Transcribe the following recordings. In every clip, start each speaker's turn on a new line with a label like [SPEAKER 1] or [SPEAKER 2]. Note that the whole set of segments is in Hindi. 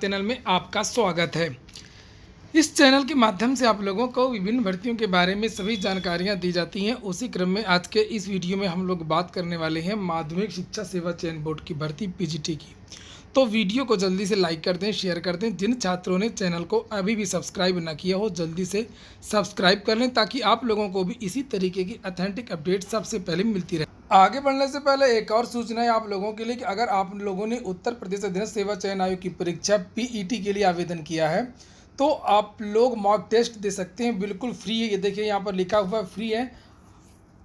[SPEAKER 1] चैनल में आपका स्वागत है। इस चैनल के माध्यम से आप लोगों को विभिन्न भर्तियों के बारे में सभी जानकारियां दी जाती हैं। उसी क्रम में आज के इस वीडियो में हम लोग बात करने वाले हैं माध्यमिक शिक्षा सेवा चयन बोर्ड की भर्ती पीजीटी की। तो वीडियो को जल्दी से लाइक कर दें, शेयर कर दें। जिन छात्रों ने चैनल को अभी भी सब्सक्राइब ना किया हो जल्दी से सब्सक्राइब कर लें ताकि आप लोगों को भी इसी तरीके की ऑथेंटिक अपडेट सबसे पहले मिलती रहे। आगे बढ़ने से पहले एक और सूचना है आप लोगों के लिए कि अगर आप लोगों ने उत्तर प्रदेश अधीनस्थ सेवा चयन आयोग की परीक्षा पीईटी के लिए आवेदन किया है तो आप लोग मॉक टेस्ट दे सकते हैं, बिल्कुल फ्री है। ये देखिए यहाँ पर लिखा हुआ है फ्री है।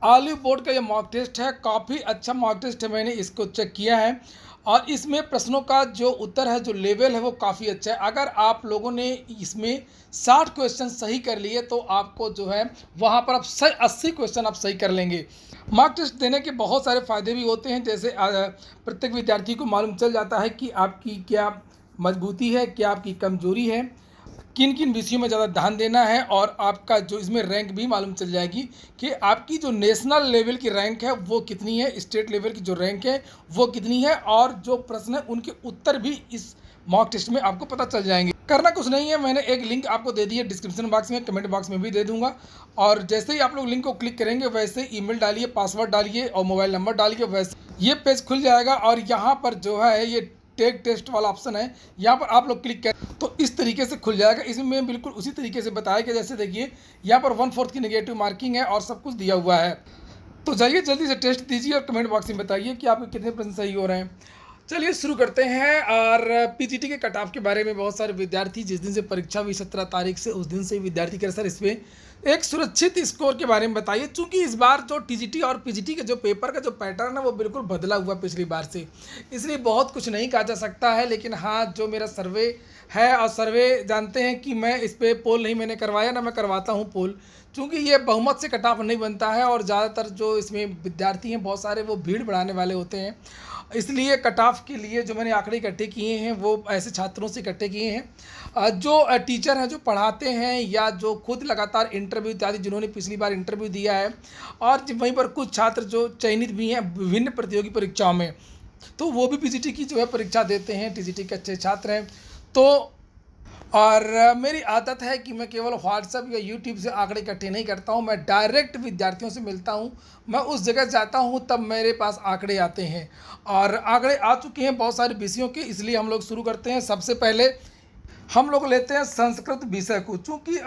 [SPEAKER 1] ऑलिव बोर्ड का ये मॉक टेस्ट है, काफ़ी अच्छा मॉक टेस्ट है, मैंने इसको चेक किया है और इसमें प्रश्नों का जो उत्तर है, जो लेवल है वो काफ़ी अच्छा है। अगर आप लोगों ने इसमें 60 क्वेश्चन सही कर लिए तो आपको जो है वहाँ पर आप 80 क्वेश्चन आप सही कर लेंगे। मॉक टेस्ट देने के बहुत सारे फ़ायदे भी होते हैं, जैसे प्रत्येक विद्यार्थी को मालूम चल जाता है कि आपकी क्या मजबूती है, क्या आपकी कमजोरी है, किन किन विषयों में ज़्यादा ध्यान देना है और आपका जो इसमें रैंक भी मालूम चल जाएगी कि आपकी जो नेशनल लेवल की रैंक है वो कितनी है, स्टेट लेवल की जो रैंक है वो कितनी है और जो प्रश्न है उनके उत्तर भी इस मॉक टेस्ट में आपको पता चल जाएंगे। करना कुछ नहीं है, मैंने एक लिंक आपको दे दी है डिस्क्रिप्शन बॉक्स में, कमेंट बॉक्स में भी दे दूंगा और जैसे ही आप लोग लिंक को क्लिक करेंगे वैसे ईमेल डालिए, पासवर्ड डालिए और मोबाइल नंबर डालिए, वैसे ये पेज खुल जाएगा और यहाँ पर जो है ये टेक टेस्ट वाला ऑप्शन है, यहाँ पर आप लोग क्लिक करें तो इस तरीके से खुल जाएगा। इसमें बिल्कुल उसी तरीके से बताया कि जैसे देखिए यहाँ पर 1/4 की नेगेटिव मार्किंग है और सब कुछ दिया हुआ है। तो जाइए जल्दी से टेस्ट दीजिए और कमेंट बॉक्स में बताइए कि आपके कितने प्रश्न सही हो रहे हैं। चलिए शुरू करते हैं। और पीजीटी के कट ऑफ के बारे में बहुत सारे विद्यार्थी जिस दिन से परीक्षा हुई 17 तारीख से उस दिन से विद्यार्थी कर सर इसमें एक सुरक्षित स्कोर के बारे में बताइए, चूंकि इस बार जो टीजीटी और पीजीटी के जो पेपर का जो पैटर्न है वो बिल्कुल बदला हुआ पिछली बार से, इसलिए बहुत कुछ नहीं कहा जा सकता है। लेकिन हाँ, जो मेरा सर्वे है और सर्वे जानते हैं कि मैं इस पर पोल नहीं मैंने करवाया, ना मैं करवाता हूँ पोल, चूँकि ये बहुमत से कट ऑफ नहीं बनता है और ज़्यादातर जो इसमें विद्यार्थी हैं बहुत सारे वो भीड़ बढ़ाने वाले होते हैं, इसलिए कट ऑफ के लिए जो मैंने आंकड़े इकट्ठे किए हैं वो ऐसे छात्रों से इकट्ठे किए हैं जो टीचर हैं, जो पढ़ाते हैं या जो खुद लगातार इंटरव्यू इत्यादि जिन्होंने पिछली बार इंटरव्यू दिया है और वहीं पर कुछ छात्र जो चयनित भी हैं विभिन्न प्रतियोगी परीक्षाओं में, तो वो भी पीजीटी की जो है परीक्षा देते हैं, टीजीटी के अच्छे छात्र हैं। तो और मेरी आदत है कि मैं केवल व्हाट्सएप या यूट्यूब से आंकड़े इकट्ठे नहीं करता हूं, मैं डायरेक्ट विद्यार्थियों से मिलता हूं, मैं उस जगह जाता हूं तब मेरे पास आंकड़े आते हैं और आंकड़े आ चुके हैं बहुत सारे विषयों के। इसलिए हम लोग शुरू करते हैं। सबसे पहले हम लोग लेते हैं संस्कृत विषय को, चूँकि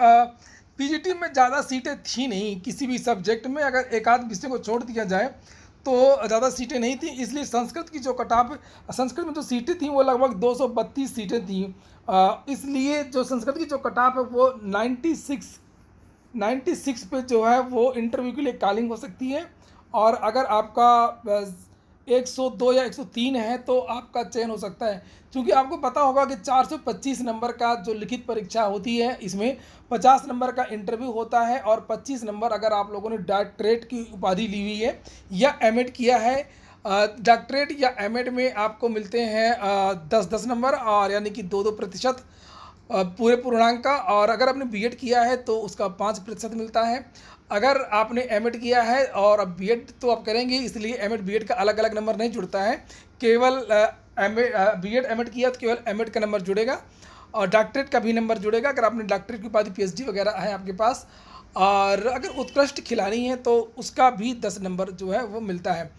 [SPEAKER 1] पीजीटी में ज़्यादा सीटें थी नहीं किसी भी सब्जेक्ट में, अगर एक आध विषय को छोड़ दिया जाए तो ज़्यादा सीटें नहीं थी, इसलिए संस्कृत की जो कटाव संस्कृत में जो सीटें थी वो लगभग 232 सीटें थी। इसलिए जो संस्कृत की जो कटाव है वो 96 पे जो है वो इंटरव्यू के लिए कॉलिंग हो सकती है और अगर आपका 102 या 103 है तो आपका चयन हो सकता है। क्योंकि आपको पता होगा कि 425 नंबर का जो लिखित परीक्षा होती है इसमें 50 नंबर का इंटरव्यू होता है और 25 नंबर अगर आप लोगों ने डॉक्टरेट की उपाधि ली हुई है या एमएड किया है। डॉक्टरेट या एमएड में आपको मिलते हैं 10-10 नंबर और यानी कि 2-2% पूरे पूर्णांक का, और अगर आपने बीएड किया है तो उसका 5% मिलता है। अगर आपने एमएड किया है और अब बीएड तो आप करेंगे, इसलिए एमएड बीएड का अलग अलग नंबर नहीं जुड़ता है, केवल बीएड एमएड किया तो केवल एमएड का नंबर जुड़ेगा और डॉक्टरेट का भी नंबर जुड़ेगा अगर आपने डॉक्टरेट की उपाधि पीएचडी वगैरह है आपके पास। और अगर उत्कृष्ट खिलाड़ी है तो उसका भी 10 नंबर जो है वो मिलता है,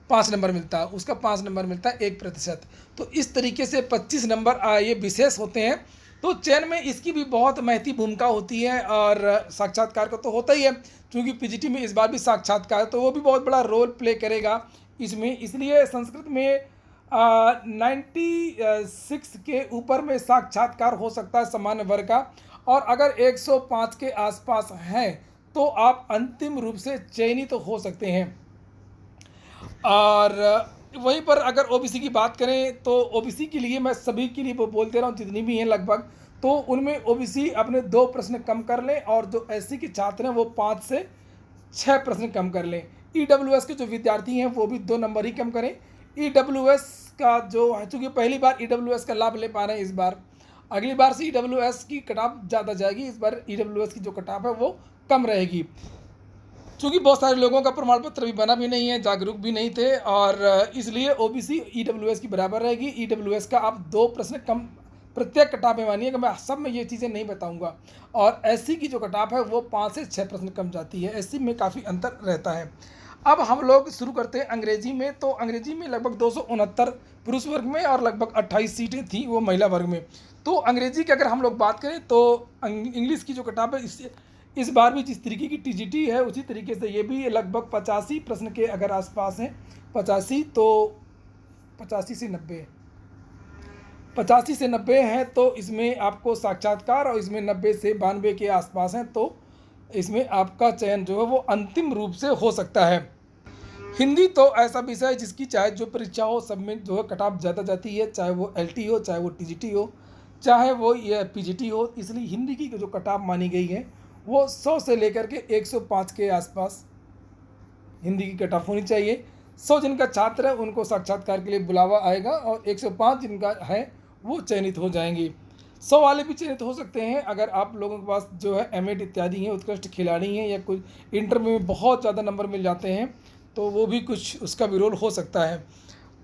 [SPEAKER 1] 5 नंबर मिलता है, उसका 5 नंबर मिलता है 1%। तो इस तरीके से 25 नंबर ये विशेष होते हैं। तो चयन में इसकी भी बहुत महती भूमिका होती है और साक्षात्कार का तो होता ही है, क्योंकि पीजीटी में इस बार भी साक्षात्कार तो वो भी बहुत बड़ा रोल प्ले करेगा इसमें। इसलिए संस्कृत में 96 के ऊपर में साक्षात्कार हो सकता है सामान्य वर्ग का, और अगर 105 के आसपास हैं तो आप अंतिम रूप से चयनित तो हो सकते हैं। और वहीं पर अगर ओबीसी की बात करें तो ओबीसी के लिए मैं सभी के लिए वो बोलते रहा हूँ जितनी भी हैं लगभग, तो उनमें ओबीसी अपने 2 प्रश्न कम कर लें और जो एससी के छात्र हैं वो 5 से 6 प्रश्न कम कर लें। ईडब्ल्यूएस के जो विद्यार्थी हैं वो भी 2 नंबर ही कम करें। ईडब्ल्यूएस का जो है, चूँकि पहली बार ईडब्ल्यूएस का लाभ ले पा रहे हैं इस बार, अगली बार से ईडब्ल्यूएस की कटाव ज़्यादा जाएगी, इस बार ईडब्ल्यूएस की जो कटाव है वो कम रहेगी। चूँकि बहुत सारे लोगों का प्रमाण पत्र भी बना भी नहीं है, जागरूक भी नहीं थे, और इसलिए ओबीसी ईडब्ल्यूएस की बराबर रहेगी। ईडब्ल्यूएस का आप 2 प्रश्न कम प्रत्येक कटाप में मानिए कि मैं सब में ये चीज़ें नहीं बताऊंगा। और एससी की जो कटाप है वो 5 से 6 प्रश्न कम जाती है, एससी में काफ़ी अंतर रहता है। अब हम लोग शुरू करते हैं अंग्रेजी में। तो अंग्रेजी में लगभग 269 पुरुष वर्ग में और लगभग 28 सीटें थी वो महिला वर्ग में। तो अंग्रेजी की अगर हम लोग बात करें तो इंग्लिश की जो कटाप है इस बार भी जिस तरीके की टीजीटी है उसी तरीके से ये भी लगभग 85 प्रश्न के अगर आसपास हैं, 85 तो 85 से 90, 85 से 90 हैं। तो इसमें आपको साक्षात्कार और इसमें 90 से 92 के आसपास हैं। तो इसमें आपका चयन जो है वो अंतिम रूप से हो सकता है। हिंदी तो ऐसा विषय है जिसकी चाहे जो परीक्षा हो सब में जो है कटाप ज़्यादा जाती है, चाहे वो एलटी हो, चाहे वो टीजीटी हो, चाहे वो ये पीजीटी हो। इसलिए हिंदी की जो कटाप मानी गई है वो 100 से लेकर के 105 के आसपास हिंदी की कटाप होनी चाहिए। 100 जिनका छात्र है उनको साक्षात्कार के लिए बुलावा आएगा और 105 जिनका है वो चयनित हो जाएंगे। 100 वाले भी चयनित हो सकते हैं अगर आप लोगों के पास जो है एमएड इत्यादि हैं, उत्कृष्ट खिलाड़ी हैं, या कुछ इंटरव्यू में बहुत ज़्यादा नंबर मिल जाते हैं तो वो भी कुछ उसका भी रोल हो सकता है।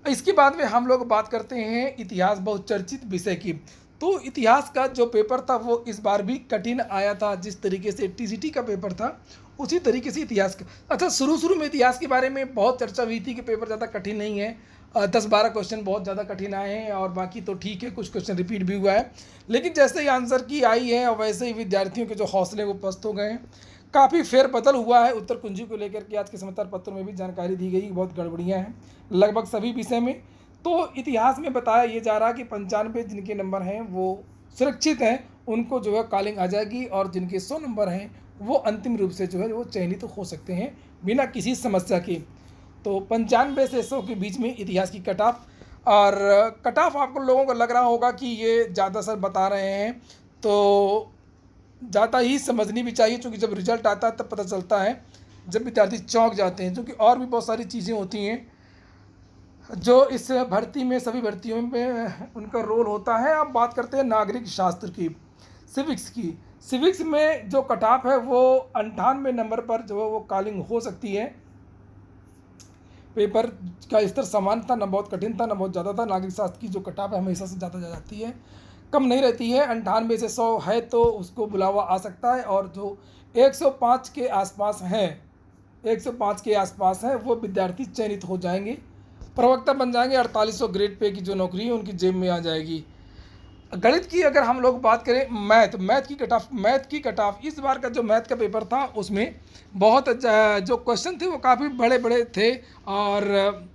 [SPEAKER 1] इसके बाद में हम लोग बात करते हैं इतिहास बहुचर्चित विषय की। तो इतिहास का जो पेपर था वो इस बार भी कठिन आया था, जिस तरीके से टीजीटी का पेपर था उसी तरीके से इतिहास का। अच्छा, शुरू में इतिहास के बारे में बहुत चर्चा हुई थी कि पेपर ज़्यादा कठिन नहीं है, 10-12 क्वेश्चन बहुत ज़्यादा कठिन आए हैं और बाकी तो ठीक है, कुछ क्वेश्चन रिपीट भी हुआ है। लेकिन जैसे ही आंसर की आई है और वैसे ही विद्यार्थियों के जो हौसले वो पस्त हो गए हैं। काफ़ी फेरबदल हुआ है उत्तर कुंजी को लेकर के, आज के समाचार पत्रों में भी जानकारी दी गई, बहुत गड़बड़ियाँ हैं लगभग सभी विषय में। तो इतिहास में बताया ये जा रहा कि 95 जिनके नंबर हैं वो सुरक्षित हैं, उनको जो है कॉलिंग आ जाएगी, और जिनके 100 नंबर हैं वो अंतिम रूप से जो है वो चयनित हो सकते हैं बिना किसी समस्या के। तो 95 से 100 के बीच में इतिहास की कट ऑफ। और कट ऑफ आपको लोगों को लग रहा होगा कि ये ज़्यादा सर बता रहे हैं, तो ज़्यादा ही समझनी भी चाहिए, क्योंकि जब रिजल्ट आता है तब पता चलता है, जब विद्यार्थी चौंक जाते हैं। क्योंकि और भी बहुत सारी चीज़ें होती हैं जो इस भर्ती में, सभी भर्तियों में उनका रोल होता है। अब बात करते हैं नागरिक शास्त्र की, सिविक्स की। सिविक्स में जो कट ऑफ है वो 98 नंबर पर जो है वो कॉलिंग हो सकती है। पेपर का स्तर समान था, ना बहुत कठिन था ना बहुत ज़्यादा था। नागरिक शास्त्र की जो कट ऑफ है हमेशा से ज़्यादा जा जाती है, कम नहीं रहती है। 98 से 100 है तो उसको बुलावा आ सकता है, और जो 105 के आसपास हैं, 105 के आसपास हैं वो विद्यार्थी चयनित हो जाएंगे, प्रवक्ता बन जाएंगे। 4800 ग्रेड पे की जो नौकरी है उनकी जेब में आ जाएगी। गणित की अगर हम लोग बात करें, मैथ की कट ऑफ इस बार का जो मैथ का पेपर था उसमें बहुत जो क्वेश्चन थे वो काफ़ी बड़े बड़े थे। और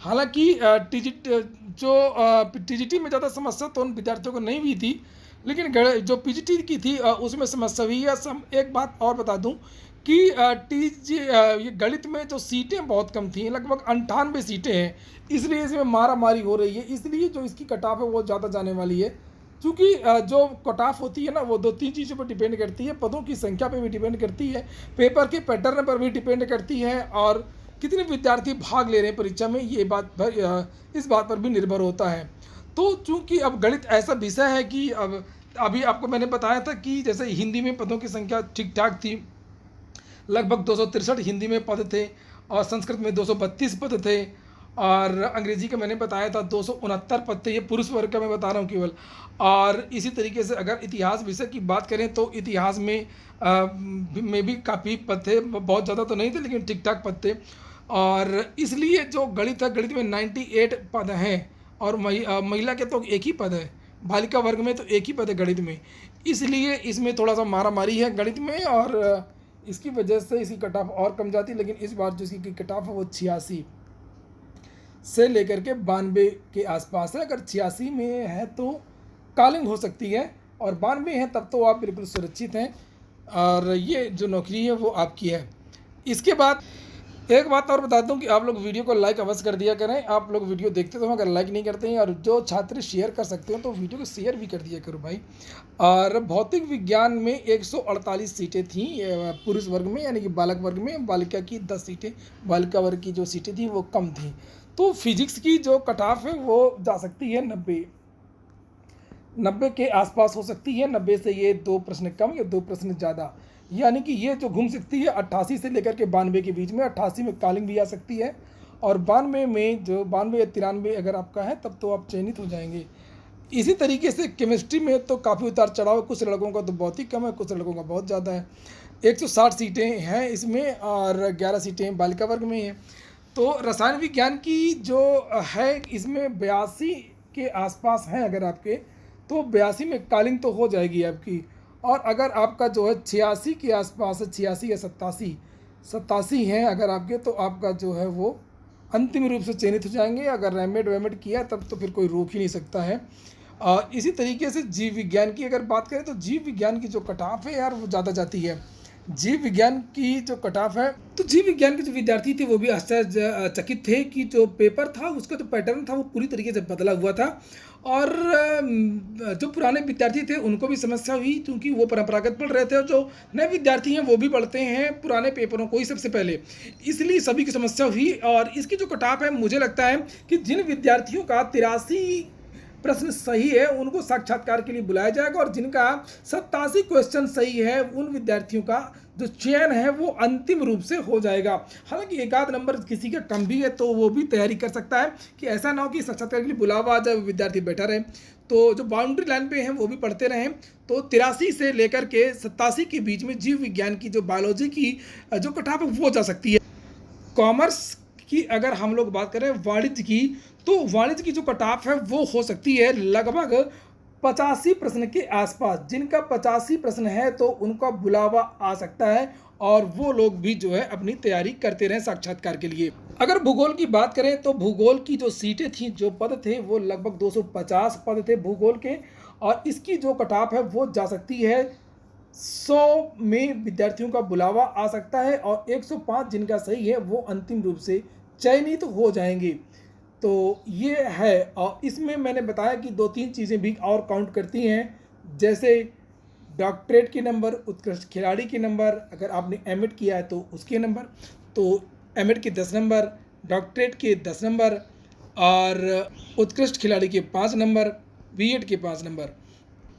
[SPEAKER 1] हालांकि टीजीटी में ज़्यादा समस्या तो उन विद्यार्थियों को नहीं हुई थी, लेकिन जो पीजीटी की थी उसमें समस्या हुई है। एक बात और बता दूं कि ये गणित में जो सीटें बहुत कम थी, लगभग 98 सीटें हैं, इसलिए इसमें मारा मारी हो रही है। इसलिए जो इसकी कट ऑफ है वो ज़्यादा जाने वाली है, क्योंकि जो कट ऑफ होती है ना वो 2-3 चीज़ों पर डिपेंड करती है। पदों की संख्या पर भी डिपेंड करती है, पेपर के पैटर्न पर भी डिपेंड करती है, और कितने विद्यार्थी भाग ले रहे हैं परीक्षा में, ये बात पर, इस बात पर भी निर्भर होता है। तो चूंकि अब गणित ऐसा विषय है कि अब अभी आपको मैंने बताया था कि जैसे हिंदी में पदों की संख्या ठीक ठाक थी, लगभग 263 हिंदी में पद थे, और संस्कृत में 232 पद थे, और अंग्रेजी का मैंने बताया था 269 पद थे। ये पुरुष वर्ग का मैं बता रहा हूँ केवल। और इसी तरीके से अगर इतिहास विषय की बात करें तो इतिहास में भी काफ़ी पद थे, बहुत ज़्यादा तो नहीं थे लेकिन ठीक ठाक पद थे। और इसलिए जो गणित है, गणित में 98 पद हैं, और महिला के तो एक ही पद है, बालिका वर्ग में तो एक ही पद है गणित में। इसलिए इसमें थोड़ा सा मारा मारी है गणित में, और इसकी वजह से इसकी कट ऑफ और कम जाती। लेकिन इस बार जो इसकी कट ऑफ है वो 86 से लेकर के 92 के आसपास है। अगर 86 में है तो कॉलिंग हो सकती है, और 92 है तब तो आप बिल्कुल सुरक्षित हैं, और ये जो नौकरी है वो आपकी है। इसके बाद एक बात और बता दूं कि आप लोग वीडियो को लाइक अवश्य कर दिया करें। आप लोग वीडियो देखते तो अगर लाइक नहीं करते हैं, और जो छात्र शेयर कर सकते हो तो वीडियो को शेयर भी कर दिया करो भाई। और भौतिक विज्ञान में 148 सीटें थीं पुरुष वर्ग में, यानी कि बालक वर्ग में। बालिका की 10 सीटें, बालिका वर्ग की जो सीटें थी वो कम थी। तो फिजिक्स की जो कट ऑफ है वो जा सकती है 90 के आसपास हो सकती है। 90 से ये 2 प्रश्न कम या 2 प्रश्न ज़्यादा, यानी कि ये जो घूम सकती है 88 से लेकर के 92 के बीच में। 88 में कॉलिंग भी आ सकती है, और 92 में जो 92 या 93 अगर आपका है तब तो आप चयनित हो जाएंगे। इसी तरीके से केमिस्ट्री में तो काफ़ी उतार चढ़ाव, कुछ लड़कों का तो बहुत ही कम है, कुछ लड़कों का बहुत ज़्यादा है। 160 सीटें हैं इसमें और 11 सीटें बालिका वर्ग में हैं। तो रसायन विज्ञान की जो है इसमें 82 के आसपास हैं अगर आपके, तो 82 में कॉलिंग तो हो जाएगी आपकी। और अगर आपका जो है 86 के आसपास है, 86 या 87 हैं अगर आपके, तो आपका जो है वो अंतिम रूप से चयनित हो जाएंगे। अगर रेमेड वेमेड किया तब तो फिर कोई रोक ही नहीं सकता है। इसी तरीके से जीव विज्ञान की अगर बात करें तो जीव विज्ञान की जो कट ऑफ है यार वो ज़्यादा जाती है। जीव विज्ञान की जो कट ऑफ है, तो जीव विज्ञान के जो विद्यार्थी थे वो भी आश्चर्यचकित थे कि जो पेपर था उसका जो पैटर्न था वो पूरी तरीके से बदला हुआ था। और जो पुराने विद्यार्थी थे उनको भी समस्या हुई क्योंकि वो परंपरागत पढ़ रहे थे, और जो नए विद्यार्थी हैं वो भी पढ़ते हैं पुराने पेपरों को ही सबसे पहले, इसलिए सभी की समस्या हुई। और इसकी जो कट ऑफ है मुझे लगता है कि जिन विद्यार्थियों का 83 प्रश्न सही है उनको साक्षात्कार के लिए बुलाया जाएगा, और जिनका 87 क्वेश्चन सही है उन विद्यार्थियों का जो चयन है वो अंतिम रूप से हो जाएगा। हालांकि एक आध नंबर किसी का कम भी है तो वो भी तैयारी कर सकता है, कि ऐसा ना हो कि साक्षात्कार के लिए बुलावा आ जाए विद्यार्थी बैठा रहे। तो जो बाउंड्री लाइन पे हैं वो भी पढ़ते रहें। तो 83 से लेकर के 87 के बीच में जीव विज्ञान की जो बायोलॉजी की जो कट ऑफ है वो जा सकती है। कॉमर्स की अगर हम लोग बात करें वाणिज्य की, तो वाणिज्य की जो कट ऑफ है वो हो सकती है लगभग 85 प्रश्न के आसपास। जिनका 85 प्रश्न है तो उनका बुलावा आ सकता है, और वो लोग भी जो है अपनी तैयारी करते रहें साक्षात्कार के लिए। अगर भूगोल की बात करें तो भूगोल की जो सीटें थी, जो पद थे, वो लगभग 250 पद थे भूगोल के, और इसकी जो कट ऑफ है वो जा सकती है 100 में विद्यार्थियों का बुलावा आ सकता है, और 105 जिनका सही है वो अंतिम रूप से चयनित हो जाएंगे। तो ये है, और इसमें मैंने बताया कि 2-3 चीज़ें भी और काउंट करती हैं, जैसे डॉक्टरेट के नंबर, उत्कृष्ट खिलाड़ी के नंबर, अगर आपने एमएड किया है तो उसके नंबर, तो एमएड के 10 नंबर, डॉक्टरेट के 10 नंबर, और उत्कृष्ट खिलाड़ी के 5 नंबर, बीएड के 5 नंबर,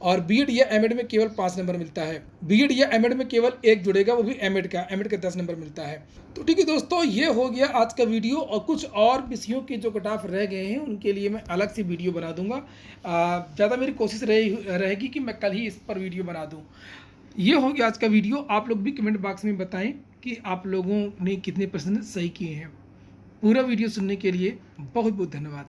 [SPEAKER 1] और बीएड या एमएड में केवल 5 नंबर मिलता है। बीएड या एमएड में केवल एक जुड़ेगा, वो भी एमएड का 10 नंबर मिलता है। तो ठीक है दोस्तों, ये हो गया आज का वीडियो, और कुछ और विषयों के जो कट ऑफ रह गए हैं उनके लिए मैं अलग से वीडियो बना दूंगा। ज़्यादा मेरी कोशिश रहेगी कि मैं कल ही इस पर वीडियो बना दूँ। ये हो गया आज का वीडियो। आप लोग भी कमेंट बॉक्स में बताएं कि आप लोगों ने कितने प्रश्न सही किए हैं। पूरा वीडियो सुनने के लिए बहुत बहुत धन्यवाद।